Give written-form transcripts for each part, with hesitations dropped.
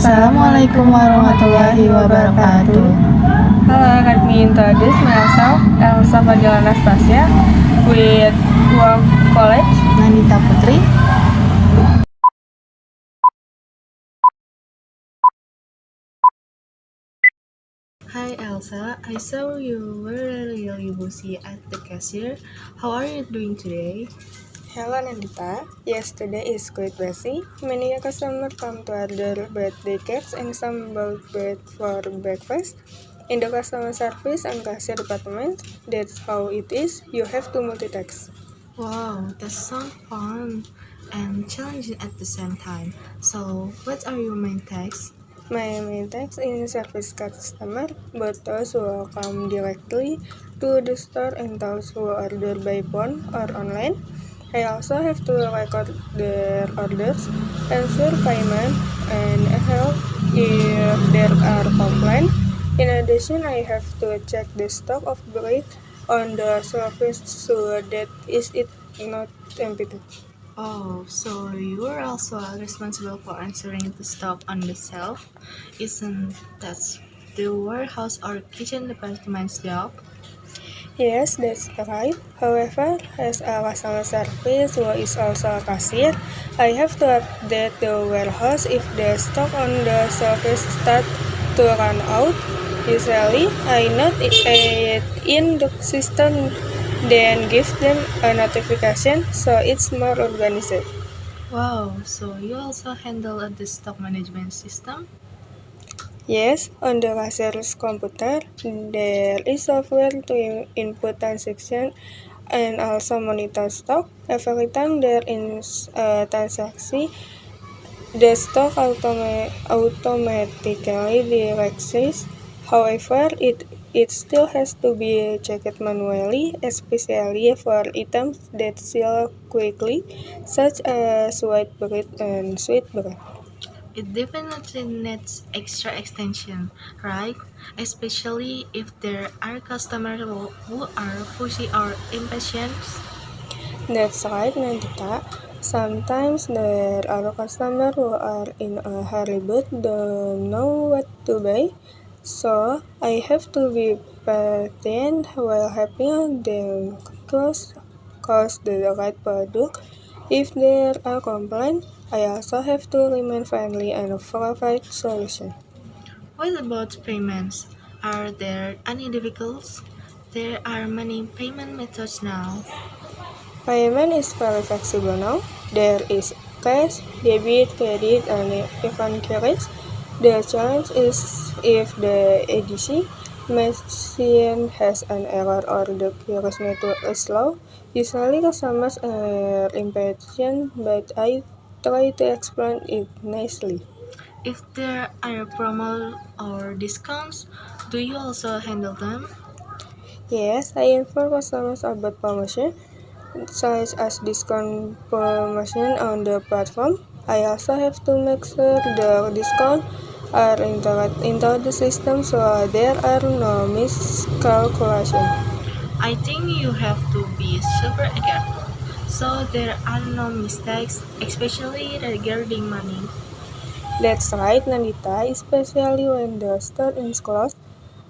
Assalamualaikum warahmatullahi wabarakatuh. Hello, let me introduce myself, Elsa Fadila Anastasia, with World College. Nandita Putri. Hi Elsa, I saw you were really busy at the cashier. How are you doing today? Hello Nandita, yes, today is quite busy. Many customers come to order birthday cakes and some bought bread for breakfast. In the customer service and cashier department, that's how it is. You have to multitask. Wow, that sounds fun and challenging at the same time. So, what are your main tasks? My main task in service customer, both those who come directly to the store and those who order by phone or online. I also have to record their orders, answer payment, and help if there are complaints. In addition, I have to check the stock of bread on the surface so that it not empty. Oh, so you are also responsible for answering the stock on the shelf? Isn't that the warehouse or kitchen department's job? Yes, that's right. However, as a customer service who is also a cashier, I have to update the warehouse if the stock on the surface start to run out. Usually, I note it in the system, then give them a notification so it's more organized. Wow, so you also handle the stock management system? Yes, on the cashier's computer, there is software to input transaction and also monitor stock. Every time there is a transaction, the stock automatically directs. However, it still has to be checked manually, especially for items that sell quickly, such as white bread and sweet bread. It definitely needs extra extension, right? Especially if there are customers who are pushy or impatient. That's right, Nandita. Sometimes there are customers who are in a hurry but don't know what to buy. So I have to be patient while helping them cause the right product. If there are complaints, I also have to remain friendly and provide solution. What about payments? Are there any difficulties? There are many payment methods now. Payment is very flexible now. There is cash, debit, credit, and even cards. The challenge is if the EDC machine has an error or the QRS network is slow. Usually customers are impatient, but I try to explain it nicely. If there are promo or discounts, do you also handle them? Yes, I inform customers about promotion, such as discount promotion on the platform. I also have to make sure the discount are entered into the system so there are no miscalculations. I think you have to be super careful so there are no mistakes, especially regarding money. That's right, Nandita, especially when the store is closed.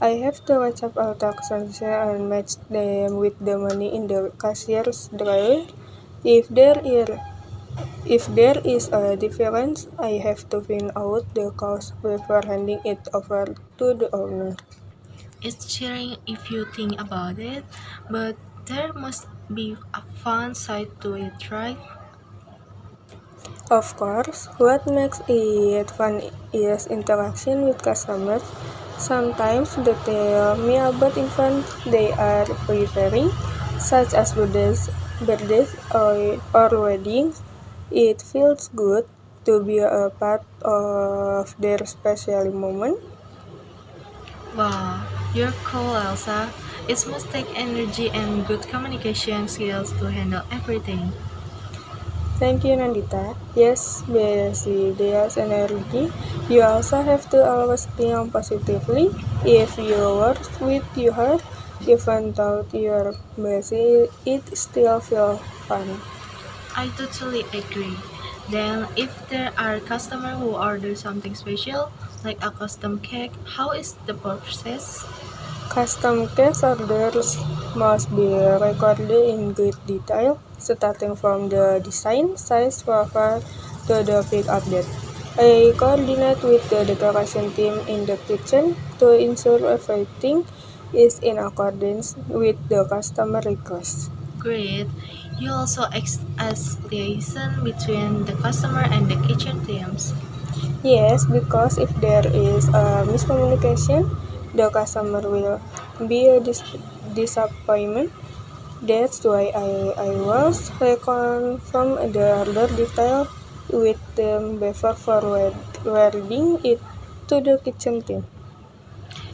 I have to watch up all transactions and match them with the money in the cashier's drawer. If there is If there is a difference, I have to find out the cause before handing it over to the owner. It's cheering if you think about it, but there must be a fun side to it, right? Of course, what makes it fun is interaction with customers. Sometimes they tell me about events they are preparing, such as birthdays or weddings. It feels good to be a part of their special moment. Wow, you're cool, Elsa. It must take energy and good communication skills to handle everything. Thank you, Nandita. Yes, busy there's energy. You also have to always think positively. If you work with your heart, even though you're busy, it still feels fun. I totally agree. Then, if there are customers who order something special, like a custom cake, how is the process? Custom case orders must be recorded in great detail, starting from the design, size, profile to the pick update. I coordinate with the decoration team in the kitchen to ensure everything is in accordance with the customer request. Great. You also act as liaison between the customer and the kitchen teams. Yes, because if there is a miscommunication, the customer will be a disappointment. That's why I was reconfirm the order detail with them before forwarding it to the kitchen team.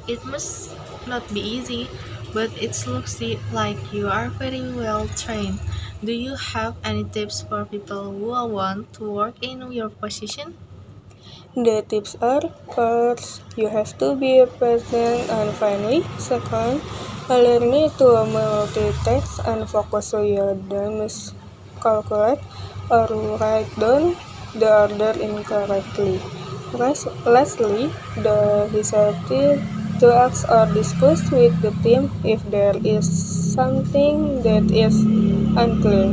It must not be easy, but it looks like you are very well trained. Do you have any tips for people who want to work in your position? The tips are: first, you have to be patient and friendly. Second, learn to multitask and focus so you don't miscalculate or write down the order incorrectly. Lastly, the hesitate to ask or discuss with the team if there is something that is unclear.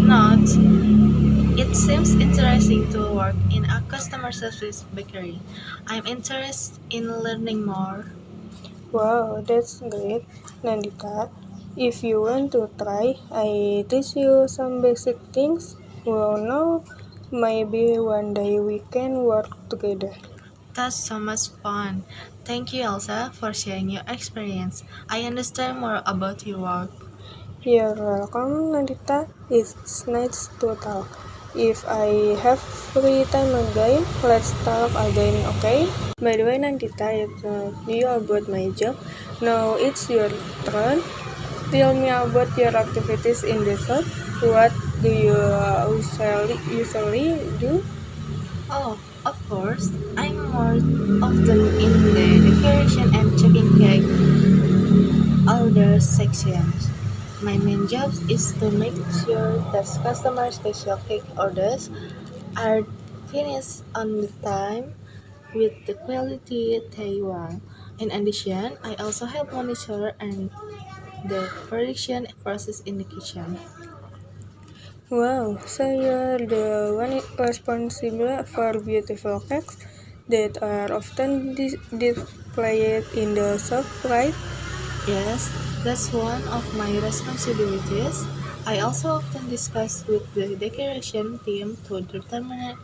Not. It seems interesting to work in a customer service bakery. I'm interested in learning more. Wow, that's great, Nandita. If you want to try, I teach you some basic things. Well, now maybe one day we can work together. That's so much fun. Thank you, Elsa, for sharing your experience. I understand more about your work. You're welcome, Nandita. It's nice to talk. If I have free time again, let's talk again, okay? By the way, Nandita, I told you about my job. Now it's your turn. Tell me about your activities in the shop. What do you usually do? Oh, of course. I'm more often in the decoration and checking cake order sections. My main job is to make sure that customer special cake orders are finished on the time with the quality they want. In addition, I also help monitor and the production process in the kitchen. Wow, so you're the one responsible for beautiful cakes that are often displayed in the shop, right? Yes, that's one of my responsibilities. I also often discuss with the decoration team to determine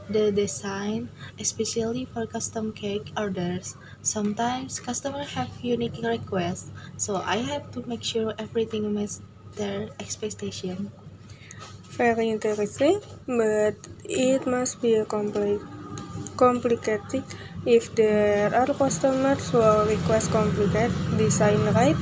the design, especially for custom cake orders. Sometimes customers have unique requests, so I have to make sure everything meets their expectation. Very interesting, but it must be complicated if there are customers who request complicated design, right?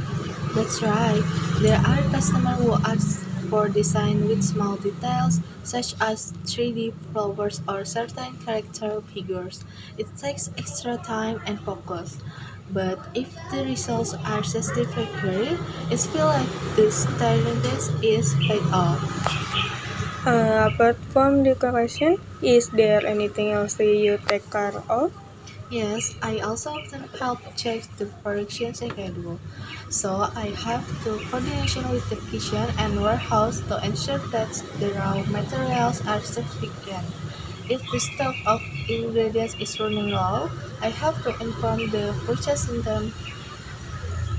That's right. There are customers who ask for design with small details, such as 3D flowers or certain character figures. It takes extra time and focus. But if the results are satisfactory, it feels like the stylist is paid off. Apart from decoration, is there anything else that you take care of? Yes, I also often help check the production schedule, so I have to coordination with the kitchen and warehouse to ensure that the raw materials are sufficient. If the stock of ingredients is running low, I have to inform the purchasing team.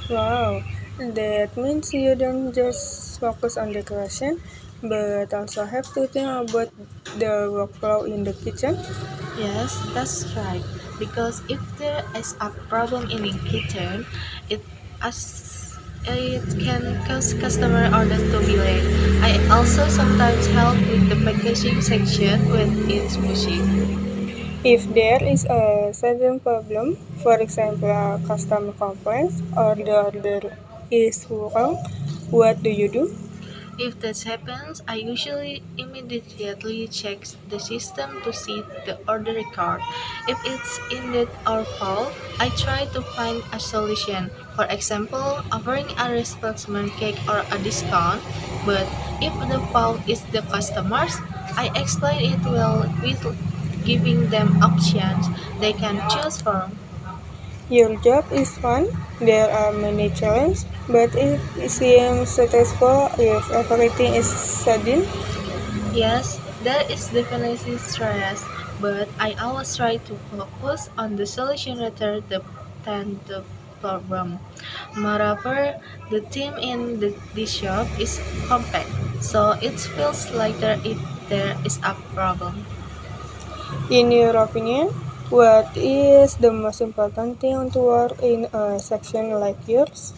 Wow, that means you don't just focus on decoration, but also have to think about the workflow in the kitchen. Yes, that's right. Because if there is a problem in the kitchen, it it can cause customer orders to be late. I also sometimes help with the packaging section when it's busy. If there is a sudden problem, for example, a customer complaints or the order is wrong, what do you do? If that happens, I usually immediately check the system to see the order record. If it's indeed our fault, I try to find a solution. For example, offering a replacement cake or a discount. But if the fault is the customer's, I explain it well with giving them options they can choose from. Your job is fun. There are many challenges, but it seems successful if everything is sudden. Yes, there is definitely stress, but I always try to focus on the solution rather than the problem. Moreover, the team in this shop is compact, so it feels lighter if there is a problem. In your opinion, what is the most important thing to work in a section like yours?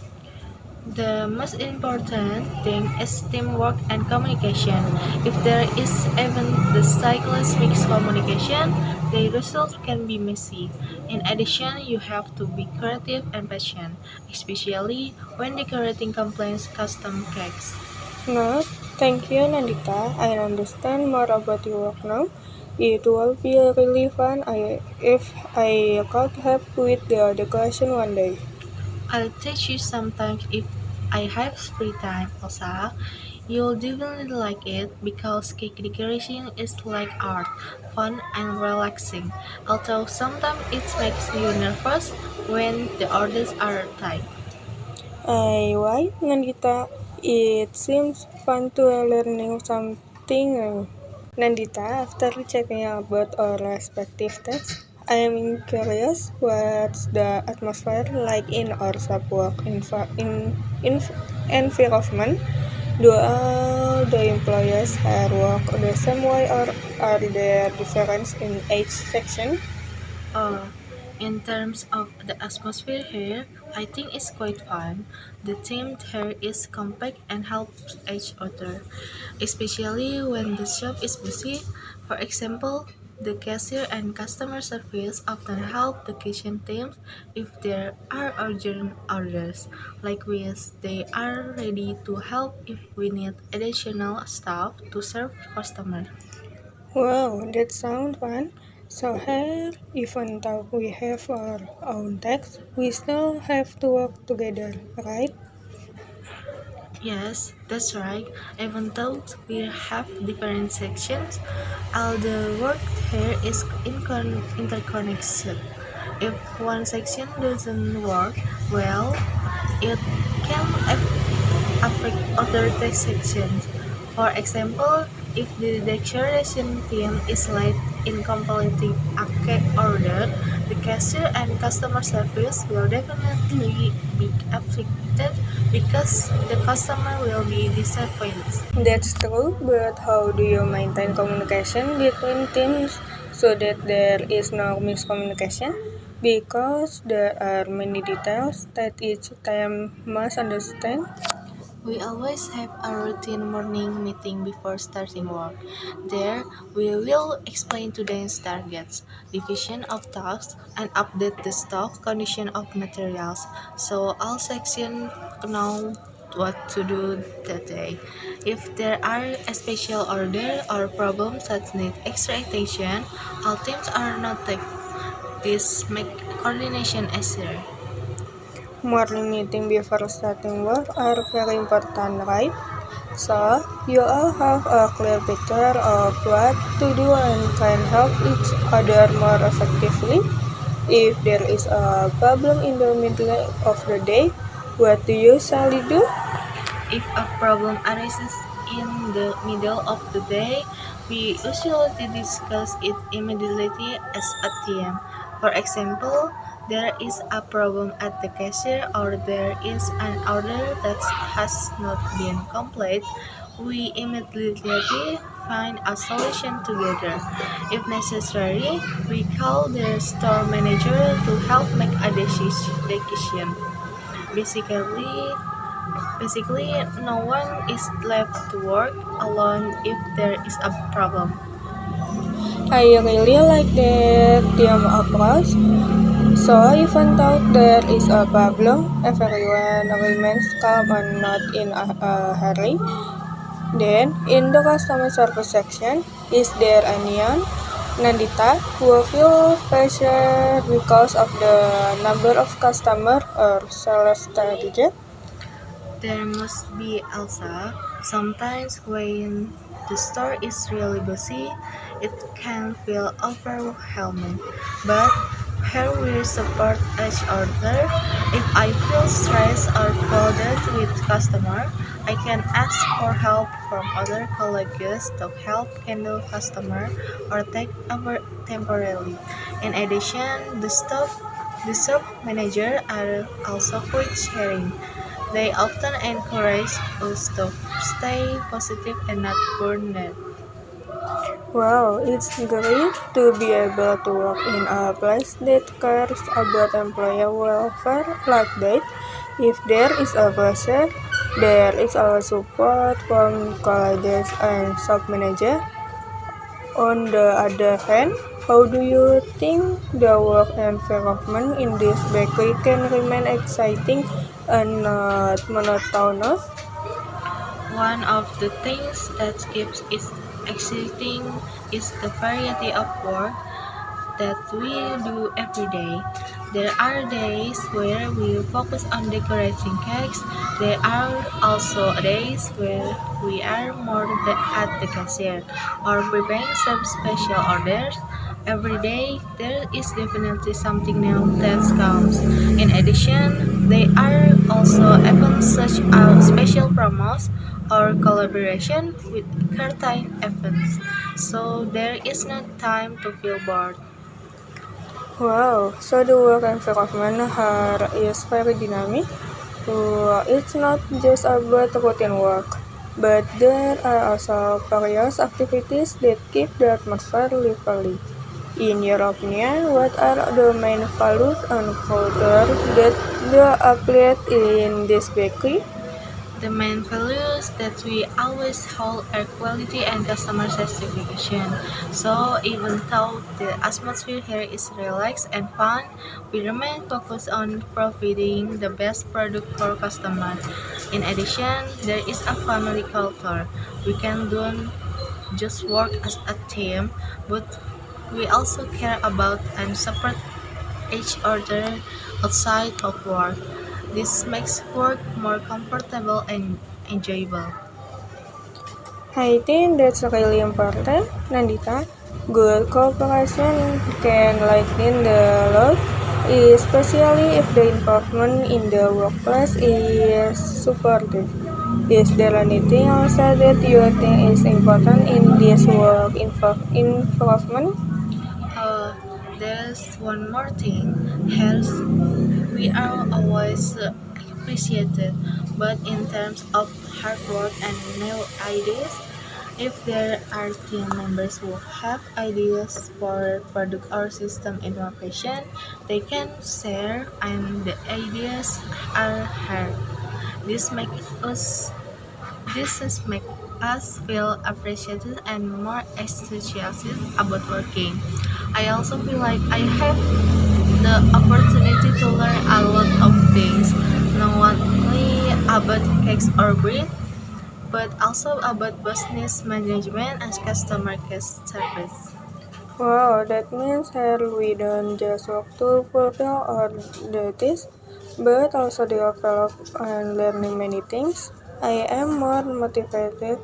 The most important thing is teamwork and communication. If there is even the slightest miscommunication, the result can be messy. In addition, you have to be creative and patient, especially when decorating complex custom cakes. No, thank you, Nandita. I understand more about your work now. It will be really fun if I could help with the decoration one day. I'll teach you sometimes if I have free time, Elsa. You'll definitely like it because cake decoration is like art, fun and relaxing. Although sometimes it makes you nervous when the orders are tight. Why, Nandita? It seems fun to learning something new. Nandita, after checking about our respective tasks, I am curious what's the atmosphere like in our subwork environment. Do all the employees here work the same way or are there differences in each section? Uh, in terms of the atmosphere here, I think it's quite fun. The team here is compact and helps each other, especially when the shop is busy. For example, the cashier and customer service often help the kitchen teams if there are urgent orders. Likewise, they are ready to help if we need additional staff to serve customers. Wow, that sounds fun. So here, even though we have our own tasks, we still have to work together, right? Yes, that's right. Even though we have different sections, all the work here is interconnected. If one section doesn't work well, it can affect other sections. For example, if the decoration team is late in completing a cake order, the cashier and customer service will definitely be affected because the customer will be disappointed. That's true, but how do you maintain communication between teams so that there is no miscommunication? Because there are many details that each team must understand. We always have a routine morning meeting before starting work. There, we will explain today's targets, division of tasks, and update the stock condition of materials, so all sections know what to do that day. If there are a special order or problems that need extra attention, all teams are notified. This make coordination easier. Morning meeting before starting work are very important, right? So, you all have a clear picture of what to do and can help each other more effectively. If there is a problem in the middle of the day, what do you usually do? If a problem arises in the middle of the day, we usually discuss it immediately as a team. For example, there is a problem at the cashier or there is an order that has not been completed. We immediately find a solution together. If necessary, we call the store manager to help make a decision. Basically, Basically, no one is left to work alone if there is a problem. I really like that team approach. So even though there is a problem, everyone remains calm and not in a hurry. Then, in the customer service section, is there anyone, Nandita, who feel pressure because of the number of customer or sales target? There must be also sometimes when the store is really busy, it can feel overwhelming. But here we support each other. If I feel stressed or crowded with customer, I can ask for help from other colleagues to help handle customer or take over temporarily. In addition, the shop manager are also quick sharing. They often encourage us to stay positive and not burn out. Wow, it's great to be able to work in a place that cares about employee welfare like that. If there is a pressure, there is our support from colleagues and shop manager. On the other hand, how do you think the work environment in this bakery can remain exciting and not monotonous? One of the things that keeps it exciting is the variety of work that we do every day. There are days where we focus on decorating cakes. There are also days where we are more at the cashier or preparing some special orders. Every day there is definitely something new that comes. In addition, there are also events such as special promos or collaboration with curtain events. So there is no time to feel bored. Wow, so the work environment here is very dynamic. So it's not just about routine work, but there are also various activities that keep the atmosphere lively. In your opinion, what are the main values and culture that the applicate in this bakery? The main values that we always hold are quality and customer satisfaction. So even though the atmosphere here is relaxed and fun, we remain focused on providing the best product for customers. In addition, there is a family culture. We can don't just work as a team, but we also care about and support each other outside of work. This makes work more comfortable and enjoyable. I think that's really important, Nandita. Good cooperation can lighten the load, especially if the environment in the workplace is supportive. Is there anything else that you think is important in this work involvement? Uh, there's one more thing. Health, we are always appreciated, but in terms of hard work and new ideas, if there are team members who have ideas for product or system innovation, they can share and the ideas are heard. This makes us this is make us feel appreciated and more enthusiastic about working. I also feel like I have the opportunity to learn a lot of things, not only about cakes or bread, but also about business management and customer care service. Wow, that means here we don't just work to fulfill our duties, but also develop and learning many things. I am more motivated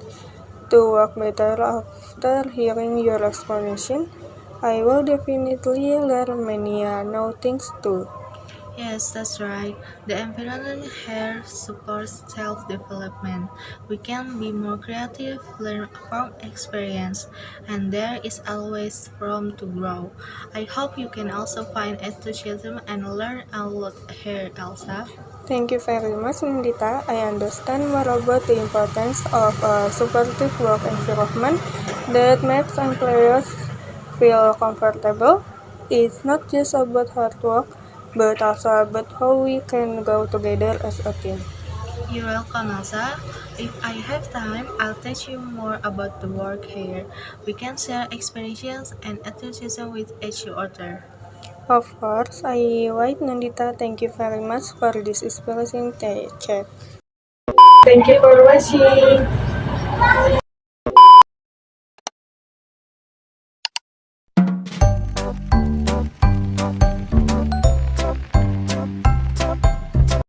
to work better after hearing your explanation. I will definitely learn many new things too. Yes, that's right. The environment here supports self-development. We can be more creative, learn from experience, and there is always room to grow. I hope you can also find enthusiasm and learn a lot here, Elsa. Thank you very much, Nindita. I understand more about the importance of a supportive work environment that makes employers feel comfortable. It's not just about hard work, but also about how we can go together as a team. You're welcome, Elsa. If I have time, I'll teach you more about the work here. We can share experiences and enthusiasm with each other. Of course, I wait, Nandita. Thank you very much for this inspiring chat. Thank you for watching.